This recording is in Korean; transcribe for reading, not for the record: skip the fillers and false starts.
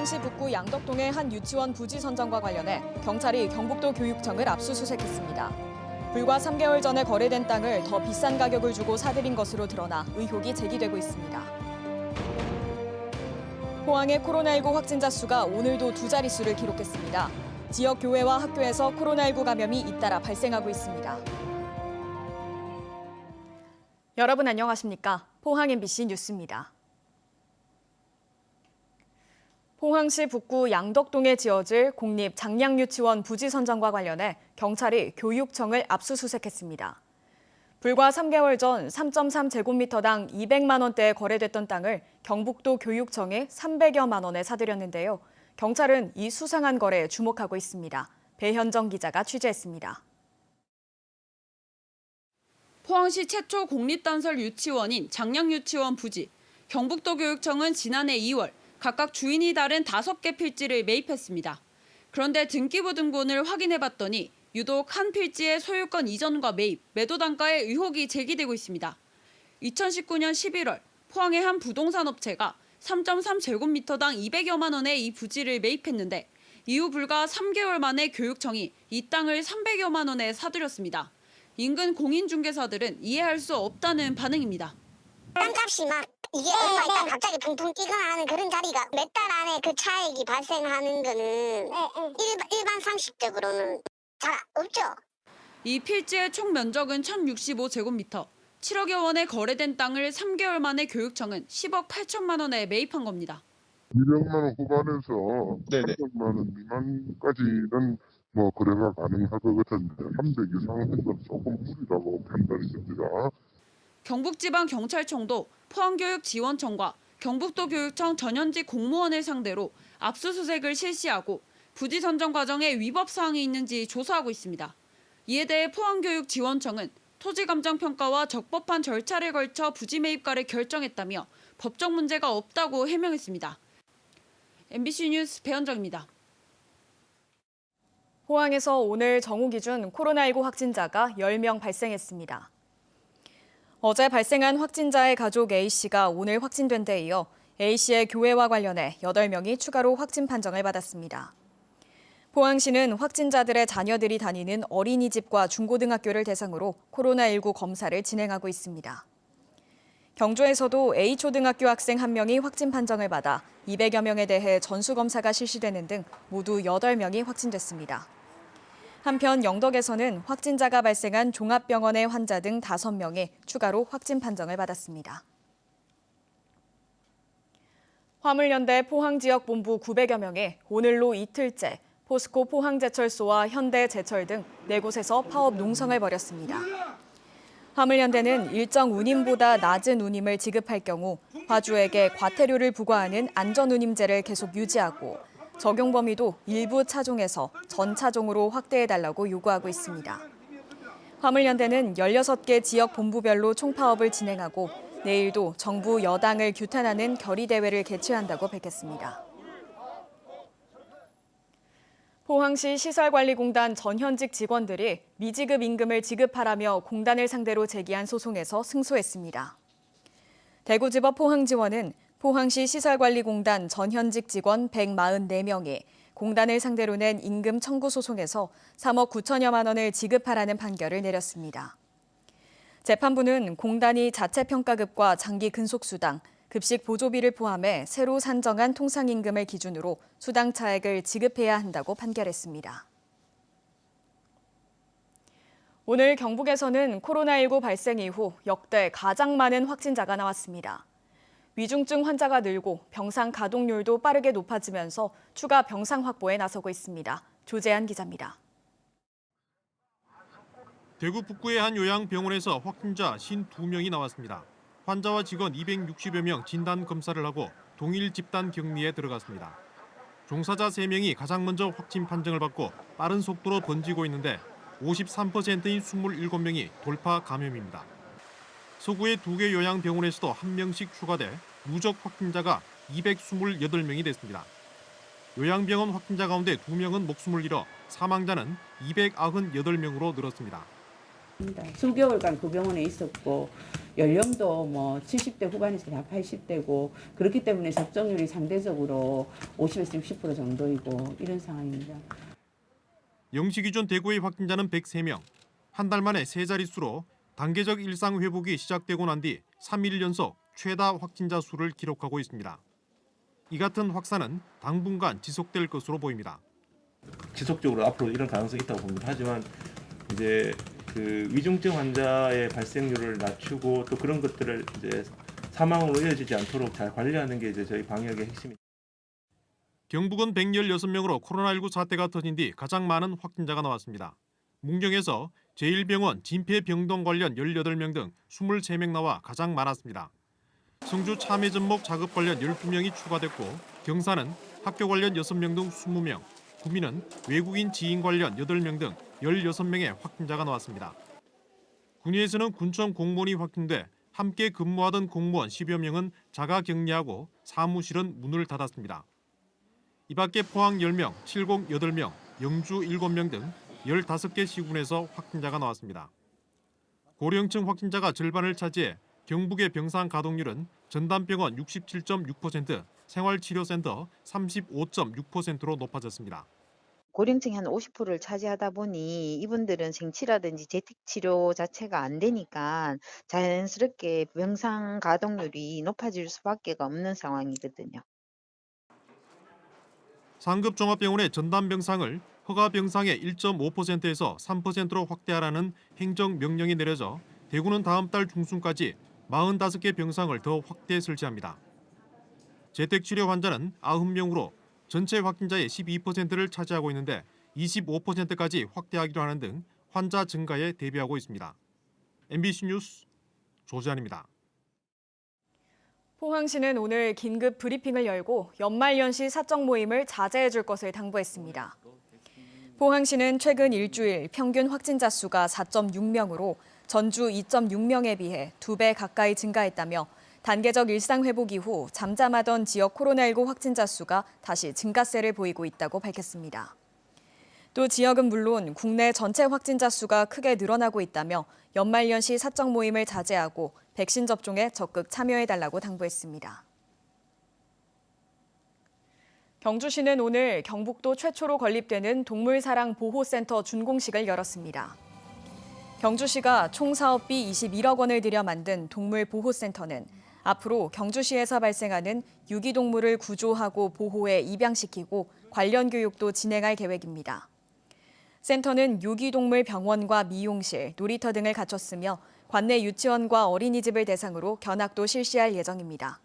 포항시 북구 양덕동의 한 유치원 부지 선정과 관련해 경찰이 경북도 교육청을 압수수색했습니다. 불과 3개월 전에 거래된 땅을 더 비싼 가격을 주고 사들인 것으로 드러나 의혹이 제기되고 있습니다. 포항의 코로나19 확진자 수가 오늘도 두 자릿수를 기록했습니다. 지역 교회와 학교에서 코로나19 감염이 잇따라 발생하고 있습니다. 여러분 안녕하십니까? 포항 MBC 뉴스입니다. 포항시 북구 양덕동에 지어질 공립 장량유치원 부지 선정과 관련해 경찰이 교육청을 압수수색했습니다. 불과 3개월 전 3.3제곱미터당 200만 원대에 거래됐던 땅을 경북도 교육청에 300여만 원에 사들였는데요. 경찰은 이 수상한 거래에 주목하고 있습니다. 배현정 기자가 취재했습니다. 포항시 최초 공립단설 유치원인 장량유치원 부지. 경북도 교육청은 지난해 2월 각각 주인이 다른 5개 필지를 매입했습니다. 그런데 등기부등본을 확인해봤더니 유독 한 필지의 소유권 이전과 매입, 매도 단가에 의혹이 제기되고 있습니다. 2019년 11월 포항의 한 부동산 업체가 3.3제곱미터당 200여만 원에 이 부지를 매입했는데 이후 불과 3개월 만에 교육청이 이 땅을 300여만 원에 사들였습니다. 인근 공인중개사들은 이해할 수 없다는 반응입니다. 땅값이 막 이게 얼마 있다 갑자기 붕붕 뛰거나 하는 그런 자리가 몇 달 안에 그 차익이 발생하는 거는 일반 상식적으로는 잘 없죠. 이 필지의 총 면적은 1065제곱미터. 7억여 원에 거래된 땅을 3개월 만에 교육청은 10억 8천만 원에 매입한 겁니다. 200만 원 후반에서 300만 원 미만까지는 거래가 가능할 것 같은데 300 이상 한 건 조금 무리라고 판단이 됩니다. 경북지방경찰청도 포항교육지원청과 경북도 교육청 전현직 공무원을 상대로 압수수색을 실시하고 부지 선정 과정에 위법 사항이 있는지 조사하고 있습니다. 이에 대해 포항교육지원청은 토지감정평가와 적법한 절차를 걸쳐 부지 매입가를 결정했다며 법적 문제가 없다고 해명했습니다. MBC 뉴스 배현정입니다. 포항에서 오늘 정오 기준 코로나19 확진자가 10명 발생했습니다. 어제 발생한 확진자의 가족 A씨가 오늘 확진된 데 이어 A씨의 교회와 관련해 8명이 추가로 확진 판정을 받았습니다. 포항시는 확진자들의 자녀들이 다니는 어린이집과 중고등학교를 대상으로 코로나19 검사를 진행하고 있습니다. 경주에서도 A초등학교 학생 1명이 확진 판정을 받아 200여 명에 대해 전수검사가 실시되는 등 모두 8명이 확진됐습니다. 한편 영덕에서는 확진자가 발생한 종합병원의 환자 등 5명이 추가로 확진 판정을 받았습니다. 화물연대 포항지역본부 900여 명이 오늘로 이틀째 포스코 포항제철소와 현대제철 등 4곳에서 파업 농성을 벌였습니다. 화물연대는 일정 운임보다 낮은 운임을 지급할 경우 화주에게 과태료를 부과하는 안전운임제를 계속 유지하고 적용 범위도 일부 차종에서 전 차종으로 확대해달라고 요구하고 있습니다. 화물연대는 16개 지역 본부별로 총파업을 진행하고 내일도 정부 여당을 규탄하는 결의대회를 개최한다고 밝혔습니다. 포항시 시설관리공단 전현직 직원들이 미지급 임금을 지급하라며 공단을 상대로 제기한 소송에서 승소했습니다. 대구지법 포항지원은 포항시 시설관리공단 전현직 직원 144명이 공단을 상대로 낸 임금 청구 소송에서 3억 9천여만 원을 지급하라는 판결을 내렸습니다. 재판부는 공단이 자체평가급과 장기 근속수당, 급식 보조비를 포함해 새로 산정한 통상임금을 기준으로 수당 차액을 지급해야 한다고 판결했습니다. 오늘 경북에서는 코로나19 발생 이후 역대 가장 많은 확진자가 나왔습니다. 위중증 환자가 늘고 병상 가동률도 빠르게 높아지면서 추가 병상 확보에 나서고 있습니다. 조재한 기자입니다. 대구 북구의 한 요양병원에서 확진자 52명이 나왔습니다. 환자와 직원 260여 명 진단 검사를 하고 동일 집단 격리에 들어갔습니다. 종사자 3명이 가장 먼저 확진 판정을 받고 빠른 속도로 번지고 있는데 53%인 27명이 돌파 감염입니다. 서구의 2개 요양병원에서도 1명씩 추가돼 누적 확진자가 228명이 됐습니다. 요양병원 확진자 가운데 2명은 목숨을 잃어 사망자는 298명으로 늘었습니다. 수개월간 그 병원에 있었고 연령도 뭐 70대 후반에서 다 80대고 그렇기 때문에 접종률이 상대적으로 50에서 60% 정도이고 이런 상황입니다. 0시 기준 대구의 확진자는 103명. 한 달 만에 세 자릿수로 단계적 일상 회복이 시작되고 난 뒤 3일 연속 최다 확진자 수를 기록하고 있습니다. 이 같은 확산은 당분간 지속될 것으로 보입니다. 지속적으로 앞으로 이런 가능성이 있다고 봅니다. 하지만 이제 그 위중증 환자의 발생률을 낮추고 또 그런 것들을 이제 사망으로 이어지지 않도록 잘 관리하는 게 이제 저희 방역의 핵심입니다. 경북은 116명으로 코로나19 사태가 터진 뒤 가장 많은 확진자가 나왔습니다. 문경에서 제1병원 진폐병동 관련 18명 등 23명 나와 가장 많았습니다. 성주 참외전목 작업 관련 12명이 추가됐고 경산은 학교 관련 6명 등 20명, 구미는 외국인 지인 관련 8명 등 16명의 확진자가 나왔습니다. 군위에서는 군청 공무원이 확진돼 함께 근무하던 공무원 10여 명은 자가격리하고 사무실은 문을 닫았습니다. 이 밖에 포항 10명, 칠곡 8명, 영주 7명 등 15개 시군에서 확진자가 나왔습니다. 고령층 확진자가 절반을 차지해 경북의 병상 가동률은 전담병원 67.6%, 생활치료센터 35.6%로 높아졌습니다. 고령층이 한 50%를 차지하다 보니 이분들은 생치라든지 재택치료 자체가 안 되니까 자연스럽게 병상 가동률이 높아질 수밖에 없는 상황이거든요. 상급 종합병원의 전담병상을 허가병상의 1.5%에서 3%로 확대하라는 행정명령이 내려져 대구는 다음 달 중순까지 45개 병상을 더 확대 설치합니다. 재택치료 환자는 90명으로 전체 확진자의 12%를 차지하고 있는데 25%까지 확대하기로 하는 등 환자 증가에 대비하고 있습니다. MBC 뉴스 조지환입니다. 포항시는 오늘 긴급 브리핑을 열고 연말연시 사적 모임을 자제해 줄 것을 당부했습니다. 포항시는 최근 일주일 평균 확진자 수가 4.6명으로 전주 2.6명에 비해 2배 가까이 증가했다며 단계적 일상 회복 이후 잠잠하던 지역 코로나19 확진자 수가 다시 증가세를 보이고 있다고 밝혔습니다. 또 지역은 물론 국내 전체 확진자 수가 크게 늘어나고 있다며 연말연시 사적 모임을 자제하고 백신 접종에 적극 참여해달라고 당부했습니다. 경주시는 오늘 경북도 최초로 건립되는 동물사랑보호센터 준공식을 열었습니다. 경주시가 총 사업비 21억 원을 들여 만든 동물보호센터는 앞으로 경주시에서 발생하는 유기동물을 구조하고 보호해 입양시키고 관련 교육도 진행할 계획입니다. 센터는 유기동물 병원과 미용실, 놀이터 등을 갖췄으며 관내 유치원과 어린이집을 대상으로 견학도 실시할 예정입니다.